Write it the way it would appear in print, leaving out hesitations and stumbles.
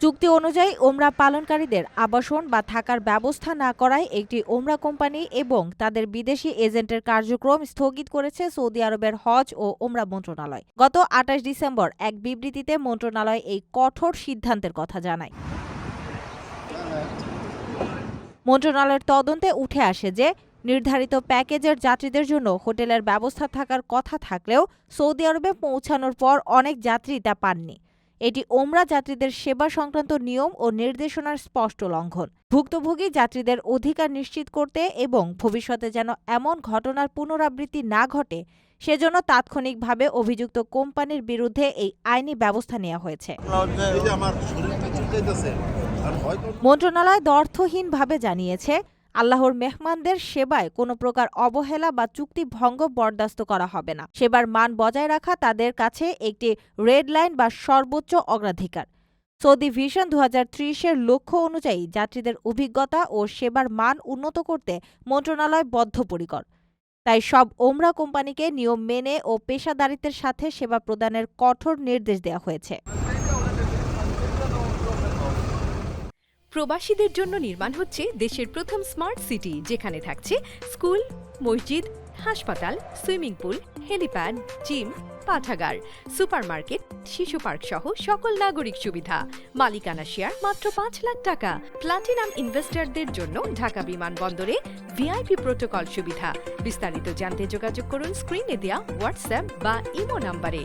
চুক্তি অনুযায়ী ওমরা পালনকারীদের আবাসন বা থাকার ব্যবস্থা না করায় একটি ওমরা কোম্পানি এবং তাদের বিদেশি এজেন্টের কার্যক্রম স্থগিত করেছে সৌদি আরবের হজ ও ওমরা মন্ত্রণালয়। গত ২৮ ডিসেম্বর এক বিবৃতিতে মন্ত্রণালয় এই কঠোর সিদ্ধান্তের কথা জানায়। মন্ত্রণালয়ের তদন্তে উঠে আসে যে নির্ধারিত প্যাকেজের যাত্রীদের জন্য হোটেলের ব্যবস্থা থাকার কথা থাকলেও সৌদি আরবে পৌঁছানোর পর অনেক যাত্রী তা পাননি। এটি ওমরা যাত্রীদের সেবা সংক্রান্ত নিয়ম ও নির্দেশনার স্পষ্ট লঙ্ঘন। ভুক্তভোগী যাত্রীদের অধিকার নিশ্চিত করতে এবং ভবিষ্যতে যেন এমন ঘটনার পুনরাবৃত্তি না ঘটে সেজন্য তাৎক্ষণিকভাবে অভিযুক্ত কোম্পানির বিরুদ্ধে এই আইনি ব্যবস্থা নেওয়া হয়েছে। মন্ত্রণালয় অর্থহীনভাবে জানিয়েছে, আল্লাহর মেহমানদের সেবায় কোনো প্রকার অবহেলা বা চুক্তি ভঙ্গ বরদাস্ত করা হবে না। সেবার মান বজায় রাখা তাদের কাছে একটি রেড লাইন বা সর্বোচ্চ অগ্রাধিকার। সৌদি ভিশন ২০৩০-এর লক্ষ্য অনুযায়ী যাত্রীদের অভিজ্ঞতা ও সেবার মান উন্নত করতে মন্ত্রণালয় বদ্ধপরিকর। তাই সব ওমরা কোম্পানিকে নিয়ম মেনে ও পেশাদারিত্বের সাথে সেবা প্রদানের কঠোর নির্দেশ দেওয়া হয়েছে। প্রবাসীদের জন্য নির্মাণ হচ্ছে দেশের প্রথম স্মার্ট সিটি, যেখানে থাকছে স্কুল, মসজিদ, হাসপাতাল, সুইমিং পুল, হেলিপ্যাড, জিম, পাঠাগার, সুপারমার্কেট, শিশু পার্ক সহ সকল নাগরিক সুবিধা। মালিকানা শেয়ার মাত্র ৫ লাখ টাকা। প্লাটিনাম ইনভেস্টরদের জন্য ঢাকা বিমানবন্দরে ভিআইপি প্রোটোকল সুবিধা। বিস্তারিত জানতে যোগাযোগ করুন স্ক্রিনে দেয়া হোয়াটসঅ্যাপ বা ইমো নাম্বারে।